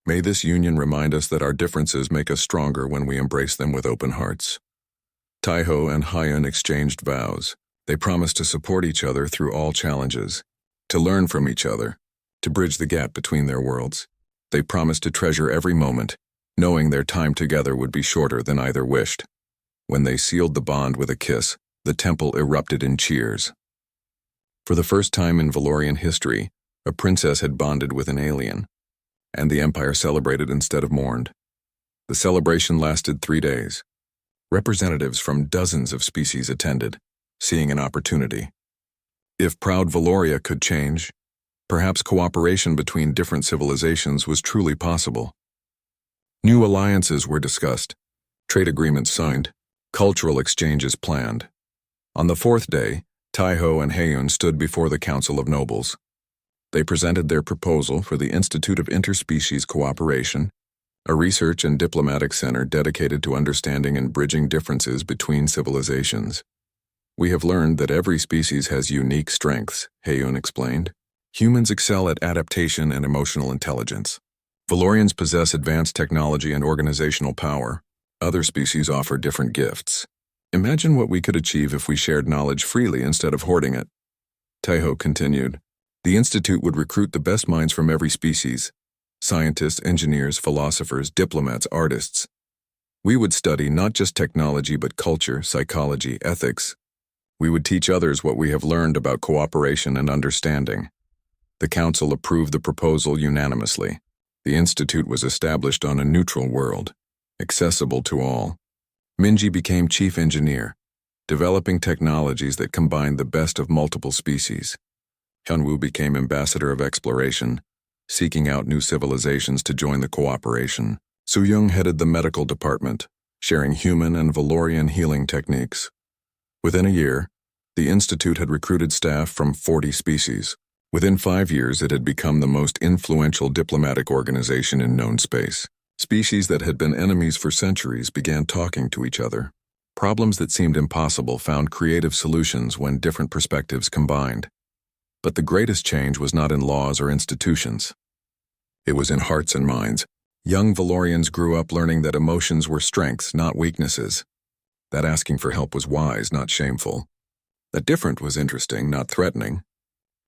May this union remind us that our differences make us stronger when we embrace them with open hearts. Taiho and Hyun exchanged vows. They promised to support each other through all challenges, to learn from each other, to bridge the gap between their worlds. They promised to treasure every moment, knowing their time together would be shorter than either wished. When they sealed the bond with a kiss, the temple erupted in cheers. For the first time in Valorian history, a princess had bonded with an alien, and the Empire celebrated instead of mourned. The celebration lasted 3 days. Representatives from dozens of species attended, seeing an opportunity. If proud Valoria could change, perhaps cooperation between different civilizations was truly possible. New alliances were discussed, trade agreements signed, cultural exchanges planned. On the 4th day, Taiho and Hyun stood before the Council of Nobles. They presented their proposal for the Institute of Interspecies Cooperation, a research and diplomatic center dedicated to understanding and bridging differences between civilizations. We have learned that every species has unique strengths, Hyun explained. Humans excel at adaptation and emotional intelligence. Valorians possess advanced technology and organizational power. Other species offer different gifts. Imagine what we could achieve if we shared knowledge freely instead of hoarding it. Taiho continued. The Institute would recruit the best minds from every species. Scientists, engineers, philosophers, diplomats, artists. We would study not just technology but culture, psychology, ethics. We would teach others what we have learned about cooperation and understanding. The Council approved the proposal unanimously. The Institute was established on a neutral world, accessible to all. Minji became chief engineer, developing technologies that combined the best of multiple species. Hyunwoo became ambassador of exploration, seeking out new civilizations to join the cooperation. Soo-young headed the medical department, sharing human and Valorian healing techniques. Within a year, the Institute had recruited staff from 40 species. Within 5 years, it had become the most influential diplomatic organization in known space. Species that had been enemies for centuries began talking to each other. Problems that seemed impossible found creative solutions when different perspectives combined. But the greatest change was not in laws or institutions. It was in hearts and minds. Young Valorians grew up learning that emotions were strengths, not weaknesses. That asking for help was wise, not shameful. That different was interesting, not threatening.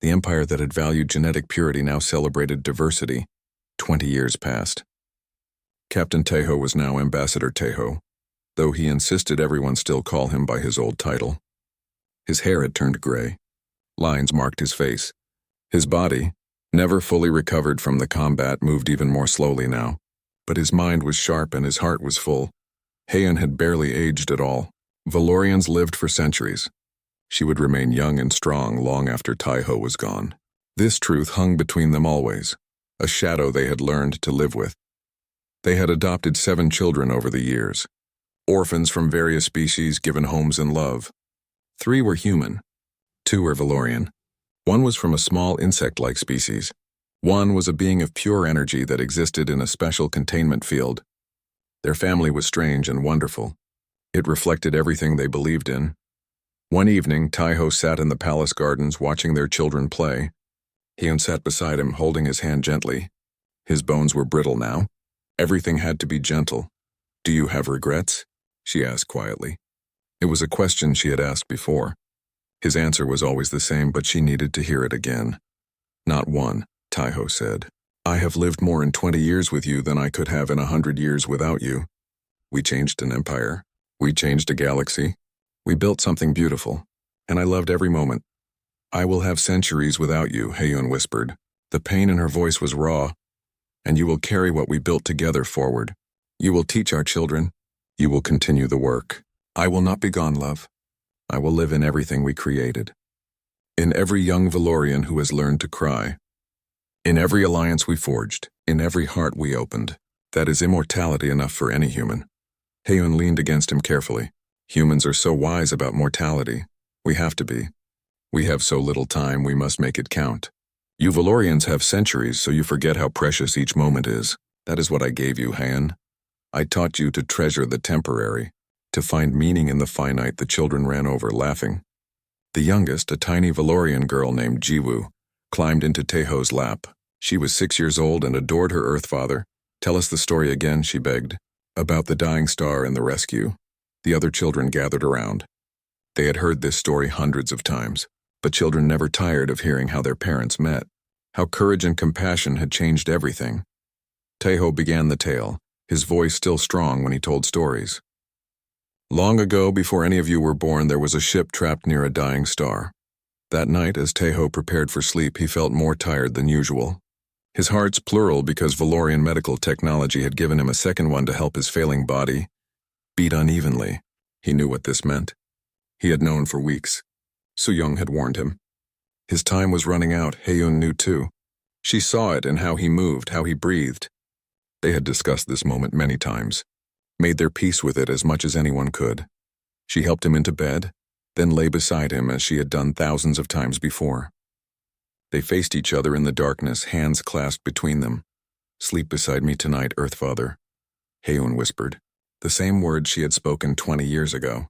The empire that had valued genetic purity now celebrated diversity. 20 years passed. Captain Taiho was now Ambassador Taiho, though he insisted everyone still call him by his old title. His hair had turned gray. Lines marked his face. His body, never fully recovered from the combat, moved even more slowly now. But his mind was sharp and his heart was full. Hyun had barely aged at all. Valorians lived for centuries. She would remain young and strong long after Taiho was gone. This truth hung between them always, a shadow they had learned to live with. They had adopted 7 children over the years, orphans from various species given homes and love. 3 were human, 2 were Valorian. 1 was from a small insect-like species. 1 was a being of pure energy that existed in a special containment field. Their family was strange and wonderful. It reflected everything they believed in. One evening, Taiho sat in the palace gardens watching their children play. Hyun sat beside him, holding his hand gently. His bones were brittle now. Everything had to be gentle. "Do you have regrets?" she asked quietly. It was a question she had asked before. His answer was always the same, but she needed to hear it again. "Not one," Taiho said. "I have lived more in 20 years with you than I could have in 100 years without you. We changed an empire. We changed a galaxy. We built something beautiful, and I loved every moment. I will have centuries without you," Hyun whispered. The pain in her voice was raw. "And you will carry what we built together forward. You will teach our children. You will continue the work. I will not be gone, love. I will live in everything we created. In every young Valorian who has learned to cry. In every alliance we forged. In every heart we opened. That is immortality enough for any human." Hyun leaned against him carefully. "Humans are so wise about mortality. We have to be. We have so little time, we must make it count. You Valorians have centuries, so you forget how precious each moment is. That is what I gave you, Hyun. I taught you to treasure the temporary, to find meaning in the finite." The children ran over, laughing. The youngest, a tiny Valorian girl named Jiwoo, climbed into Taiho's lap. She was 6 years old and adored her Earth father. Tell us the story again, she begged. About the dying star and the rescue. The other children gathered around. They had heard this story hundreds of times, but children never tired of hearing how their parents met, how courage and compassion had changed everything. Taeho began the tale, his voice still strong when he told stories. Long ago, before any of you were born, there was a ship trapped near a dying star. That night, as Taeho prepared for sleep, he felt more tired than usual. His heart's plural because Valorian medical technology had given him a second one to help his failing body beat unevenly. He knew what this meant. He had known for weeks. Soo-young had warned him. His time was running out. Hae-yoon knew too. She saw it in how he moved, how he breathed. They had discussed this moment many times, made their peace with it as much as anyone could. She helped him into bed, then lay beside him as she had done thousands of times before. They faced each other in the darkness, hands clasped between them. Sleep beside me tonight, Earthfather, Hae-yoon whispered, the same words she had spoken 20 years ago.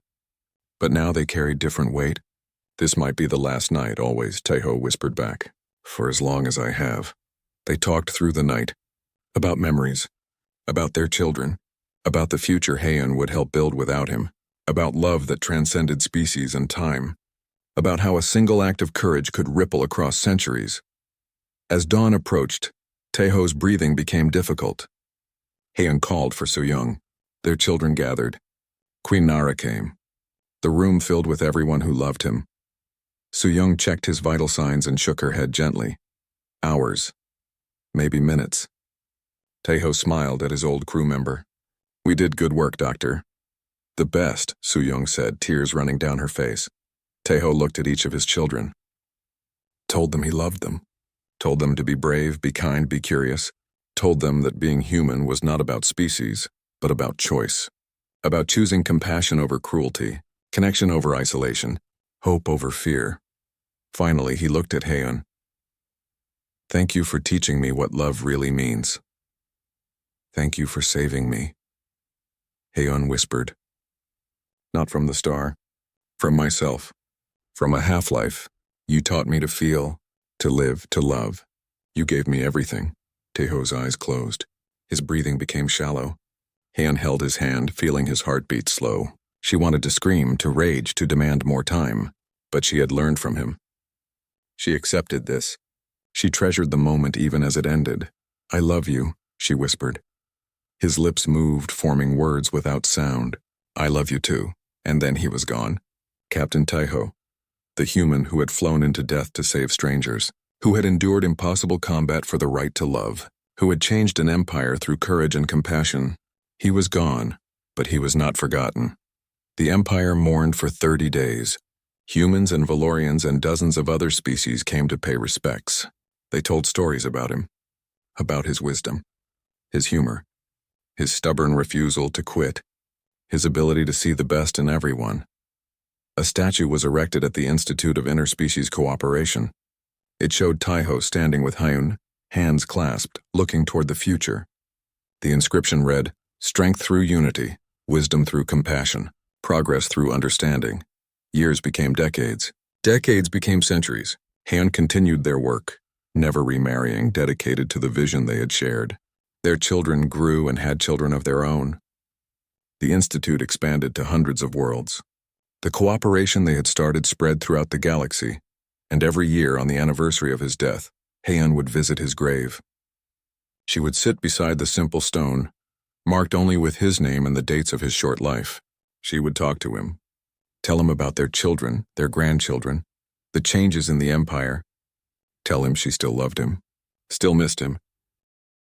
But now they carried different weight. This might be the last night, always, Taeho whispered back. For as long as I have. They talked through the night. About memories. About their children. About the future Hae-yoon would help build without him. About love that transcended species and time. About how a single act of courage could ripple across centuries. As dawn approached, Taeho's breathing became difficult. Hae-yoon called for Soo-young. Their children gathered. Queen Nara came. The room filled with everyone who loved him. Soo-young checked his vital signs and shook her head gently. Hours. Maybe minutes. Taeho smiled at his old crew member. We did good work, Doctor. The best, Soo-young said, tears running down her face. Taeho looked at each of his children. Told them he loved them. Told them to be brave, be kind, be curious. Told them that being human was not about species, but about choice. About choosing compassion over cruelty, connection over isolation, hope over fear. Finally, he looked at Hae-yoon. Thank you for teaching me what love really means. Thank you for saving me. Hae-yoon whispered. Not from the star, from myself. From a half-life, you taught me to feel, to live, to love. You gave me everything. Taeho's eyes closed. His breathing became shallow. Hae-yoon held his hand, feeling his heartbeat slow. She wanted to scream, to rage, to demand more time, but she had learned from him. She accepted this. She treasured the moment even as it ended. I love you, she whispered. His lips moved, forming words without sound. I love you too. And then he was gone. Captain Taeho, the human who had flown into death to save strangers, who had endured impossible combat for the right to love, who had changed an empire through courage and compassion. He was gone, but he was not forgotten. The empire mourned for 30 days. Humans and Valorians and dozens of other species came to pay respects. They told stories about him, about his wisdom, his humor, his stubborn refusal to quit, his ability to see the best in everyone. A statue was erected at the Institute of Interspecies Cooperation. It showed Taeho standing with Hae-yoon, hands clasped, looking toward the future. The inscription read, Strength through unity, wisdom through compassion, progress through understanding. Years became decades. Decades became centuries. Hae-yoon continued their work, never remarrying, dedicated to the vision they had shared. Their children grew and had children of their own. The Institute expanded to hundreds of worlds. The cooperation they had started spread throughout the galaxy, and every year on the anniversary of his death, Hae-yoon would visit his grave. She would sit beside the simple stone, marked only with his name and the dates of his short life. She would talk to him, tell him about their children, their grandchildren, the changes in the empire, tell him she still loved him, still missed him,